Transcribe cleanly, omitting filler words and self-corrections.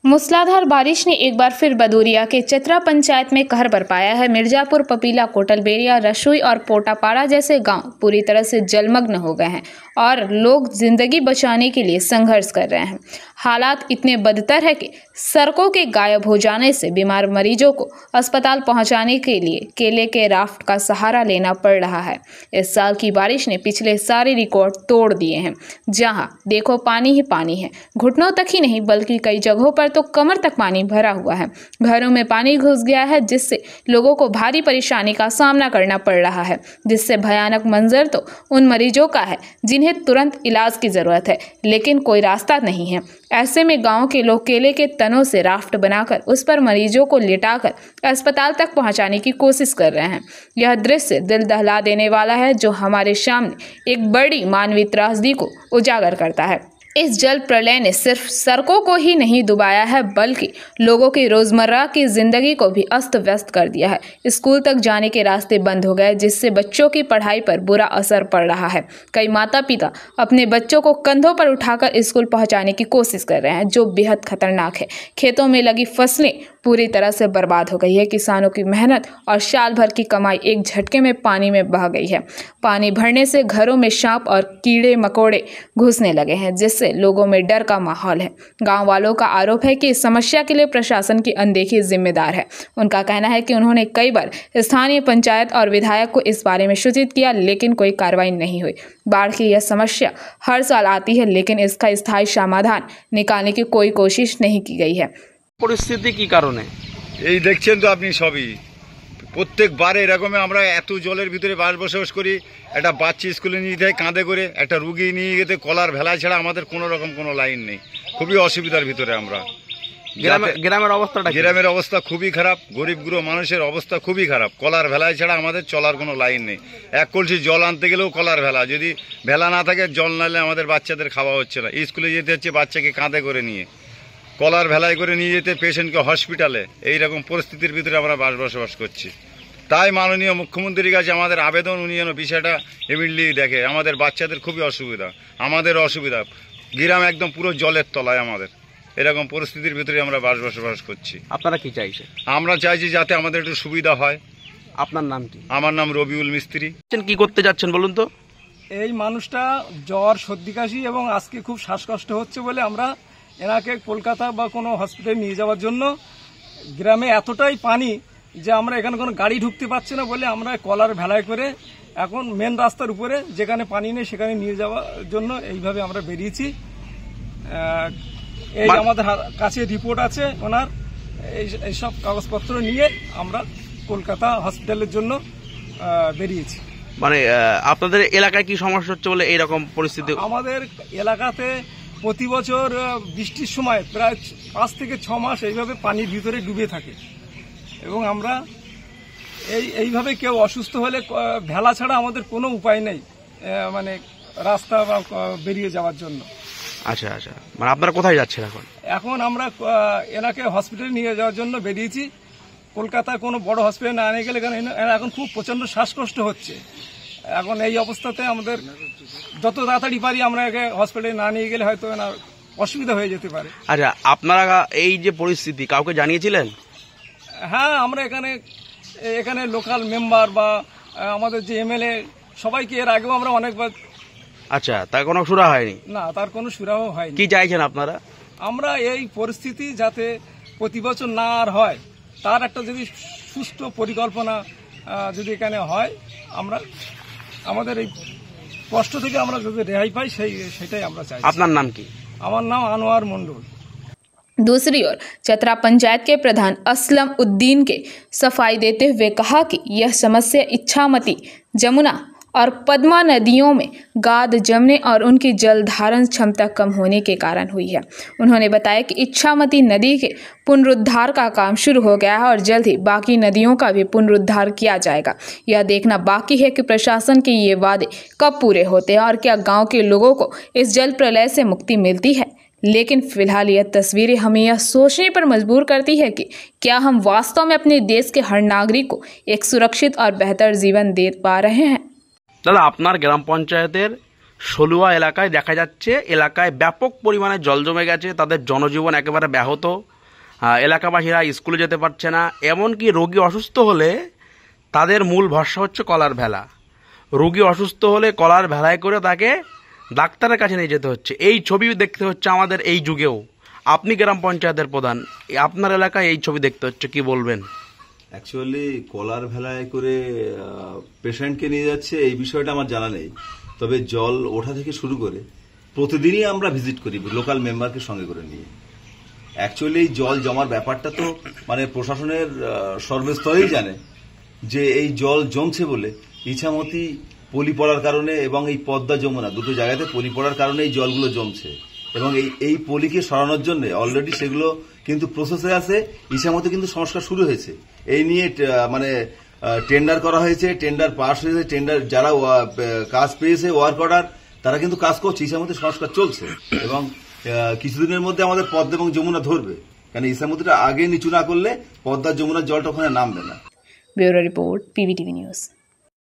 मूसलाधार बारिश ने एक बार फिर भदौरिया के चतरा पंचायत में कहर बरपाया है। मिर्जापुर, पपीला, कोटलबेरिया, रसोई और पोटापाड़ा जैसे गांव पूरी तरह से जलमग्न हो गए हैं और लोग जिंदगी बचाने के लिए संघर्ष कर रहे हैं। हालात इतने बदतर है कि सड़कों के गायब हो जाने से बीमार मरीजों को अस्पताल पहुंचाने के लिए केले के राफ्ट का सहारा लेना पड़ रहा है। इस साल की बारिश ने पिछले सारे रिकॉर्ड तोड़ दिए हैं। जहां देखो पानी ही पानी है, घुटनों तक ही नहीं बल्कि कई जगहों पर तो कमर तक पानी भरा हुआ है। घरों में पानी घुस गया है, जिससे लोगों को भारी परेशानी का सामना करना पड़ रहा है। जिससे भयानक मंजर तो उन मरीजों का है जिन्हें तुरंत इलाज की जरूरत है, लेकिन कोई रास्ता नहीं है। ऐसे में गांव के लोग केले के तनों से राफ्ट बनाकर उस पर मरीजों को लिटाकर अस्पताल तक पहुंचाने की कोशिश कर रहे हैं। यह दृश्य दिल दहला देने वाला है, जो हमारे सामने एक बड़ी मानवीय त्रासदी को उजागर करता है। इस जल प्रलय ने सिर्फ सड़कों को ही नहीं डुबाया है, बल्कि लोगों की रोजमर्रा की जिंदगी को भी अस्त व्यस्त कर दिया है। स्कूल तक जाने के रास्ते बंद हो गए, जिससे बच्चों की पढ़ाई पर बुरा असर पड़ रहा है। कई माता पिता अपने बच्चों को कंधों पर उठाकर स्कूल पहुंचाने की कोशिश कर रहे हैं, जो बेहद खतरनाक है। खेतों में लगी फसलें पूरी तरह से बर्बाद हो गई है। किसानों की मेहनत और साल भर की कमाई एक झटके में पानी में बह गई है। पानी भरने से घरों में सांप और कीड़े मकोड़े घुसने लगे हैं, जिससे लोगों में डर का माहौल है। गांव वालों का आरोप है कि इस समस्या के लिए प्रशासन की अनदेखी जिम्मेदार है। उनका कहना है कि उन्होंने कई बार स्थानीय पंचायत और विधायक को इस बारे में सूचित किया, लेकिन कोई कार्रवाई नहीं हुई। बाढ़ की यह समस्या हर साल आती है, लेकिन इसका स्थायी समाधान निकालने की कोई कोशिश नहीं की गई है। পরিস্থিতি কি কারণে এই দেখছেন তো আপনি সবই, প্রত্যেকবারে এরকম আমরা এত জলের ভিতরে বসবাস করি। একটা বাচ্চা স্কুলে নিয়ে যায় কাঁধে করে, একটা রুগী নিয়ে যেতে কলার ভেলায় ছাড়া আমাদের কোনো রকম কোনো লাইন নেই। খুবই অসুবিধার ভিতরে আমরা। গ্রামের অবস্থা খুবই খারাপ, গরিব গুঁড়ো মানুষের অবস্থা খুবই খারাপ। কলার ভেলায় ছাড়া আমাদের চলার কোনো লাইন নেই। এক কলসি জল আনতে গেলেও কলার ভেলা, যদি ভেলা না থাকে জল নালে আমাদের বাচ্চাদের খাওয়া হচ্ছে না। স্কুলে যেতে হচ্ছে বাচ্চাকে কাঁধে করে নিয়ে, কলার ভেলায় করে নিয়ে যেতে পেশেন্টকে হসপিটালে। এইরকম পরিস্থিতির ভিতরে আমরা বসবাস করছি। তাই মাননীয় মুখ্যমন্ত্রীর কাছে আমাদের আবেদন, উনি যেন বিষয়টা ইমিডিয়েটলি দেখে। আমাদের বাচ্চাদের খুবই অসুবিধা, আমাদের অসুবিধা। গ্রাম একদম পুরো জলের তলায় আমাদের। এরকম পরিস্থিতির ভিতরে আমরা বসবাস করছি। আপনারা কি চাইছেন? আমরা চাইছি যাতে আমাদের একটু সুবিধা হয়। আপনার নাম কি? আমার নাম রবিউল মিস্ত্রি। কি করতে যাচ্ছেন বলুন তো? এই মানুষটা জ্বর, সর্দি, কাশি এবং আজকে খুব শ্বাসকষ্ট হচ্ছে বলে আমরা এনাকে কলকাতা বা কোনো হসপিটালে নিয়ে যাওয়ার জন্য, গ্রামে এতটাই পানি যে আমরা এখানে কোনো গাড়ি ঢুকতে পারছি না বলে আমরা কলার ভেলায় করে এখন মেন রাস্তার উপরে যেখানে পানি নেই সেখানে নিয়ে যাওয়ার জন্য এইভাবে আমরা বেরিয়েছি। এই আমাদের কাছে রিপোর্ট আছে ওনার, এইসব কাগজপত্র নিয়ে আমরা কলকাতা হসপিটালের জন্য বেরিয়েছি। মানে আপনাদের এলাকায় কি সমস্যা হচ্ছে বলে এইরকম পরিস্থিতি? আমাদের এলাকাতে প্রতি বছর বৃষ্টির সময় প্রায় 5 থেকে 6 মাস এইভাবে পানির ভিতরে ডুবে থাকে এবং আমরা এইভাবে কেউ অসুস্থ হলে ভেলা ছাড়া আমাদের কোনো উপায় নেই, মানে রাস্তা বা বেরিয়ে যাওয়ার জন্য। আচ্ছা আচ্ছা, মানে আপনারা কোথায় যাচ্ছেন এখন? এখন আমরা এনাকে হসপিটালে নিয়ে যাওয়ার জন্য বেরিয়েছি। কলকাতায় কোনো বড় হসপিটালে না নিয়ে গেলে এখন খুব প্রচণ্ড শ্বাসকষ্ট হচ্ছে। এখন এই অবস্থাতে আমাদের যত তাড়াতাড়ি পারি আমরা একে হসপিটালে না নিয়ে গেলে হয়তো না অসুবিধা হয়ে যেতে পারে। আচ্ছা, আপনারা এই যে পরিস্থিতি কাউকে জানিয়েছিলেন? হ্যাঁ, আমরা এখানে লোকাল মেম্বার বা আমাদের যে এমএলএ সবাইকে এর আগেও আমরা অনেকবার। আচ্ছা, তার কোনো সুরাহা হয়নি? না, তার কোনো সুরাহা হয়নি। কি চাইছেন আপনারা? আমরা এই পরিস্থিতি যাতে প্রতি বছর না আর হয়, তার একটা যদি সুষ্ঠু পরিকল্পনা যদি এখানে হয়, আমরা আমাদের এই কষ্ট থেকে আমরা যদি রেহাই পাই সেটাই আমরা চাই। আপনার নাম কি? আমার নাম আনোয়ার मंडल। दूसरी ओर चतरा पंचायत के प्रधान असलम उद्दीन के सफाई देते हुए कहा कि यह समस्या इच्छामती, जमुना और पद्मा नदियों में गाद जमने और उनकी जल धारण क्षमता कम होने के कारण हुई है। उन्होंने बताया कि इच्छामती नदी के पुनरुद्धार का काम शुरू हो गया है और जल्द ही बाकी नदियों का भी पुनरुद्धार किया जाएगा। यह देखना बाकी है कि प्रशासन के ये वादे कब पूरे होते हैं और क्या गाँव के लोगों को इस जल प्रलय से मुक्ति मिलती है। लेकिन फिलहाल यह तस्वीरें हमें यह सोचने पर मजबूर करती है कि क्या हम वास्तव में अपने देश के हर नागरिक को एक सुरक्षित और बेहतर जीवन दे पा रहे हैं। দাদা, আপনার গ্রাম পঞ্চায়েতের সলুয়া এলাকায় দেখা যাচ্ছে এলাকায় ব্যাপক পরিমাণে জল জমে গেছে, তাদের জনজীবন একেবারে ব্যাহত। এলাকাবাসীরা স্কুলে যেতে পারছে না, এমনকি রোগী অসুস্থ হলে তাদের মূল ভরসা হচ্ছে কলার ভেলা। রোগী অসুস্থ হলে কলার ভেলায় করে তাকে ডাক্তারের কাছে নিয়ে যেতে হচ্ছে। এই ছবি দেখতে হচ্ছে আমাদের এই যুগেও। আপনি গ্রাম পঞ্চায়েতের প্রধান, আপনার এলাকায় এই ছবি দেখতে হচ্ছে, কি বলবেন? অ্যাকচুয়ালি কলার ভেলায় করে পেশেন্টকে নিয়ে যাচ্ছে এই বিষয়টা আমার জানা নেই, তবে জল ওঠা থেকে শুরু করে প্রতিদিনই আমরা ভিজিট করি লোকাল মেম্বারকে সঙ্গে করে নিয়ে। অ্যাকচুয়ালি জল জমার ব্যাপারটা তো মানে প্রশাসনের সর্বস্তরেই জানে যে এই জল জমছে বলে ইছামতি পলি পড়ার কারণে এবং এই পদ্মা যমুনা দুটো জায়গাতে পলি পড়ার কারণে এই জলগুলো জমছে, এবং এই পলিকে সরানোর জন্য অলরেডি সেগুলো কিন্তু প্রসেসে আছে। ইছামতি কিন্তু সংস্কার শুরু হয়েছে, এই নিয়ে মানে টেন্ডার করা হয়েছে, টেন্ডার পাস হয়েছে, টেন্ডার যারা কাজ পেয়েছে ওয়ার্ক অর্ডার তারা কিন্তু কাজ করছে, ইছামতি সংস্কার চলছে এবং কিছুদিনের মধ্যে আমাদের পদ্মা এবং যমুনা ধরবে, কারণ ইছামতিটা আগে নিচু না করলে পদ্মার যমুনার জলটা ওখানে নামবে না। Bureau report, PBTV news.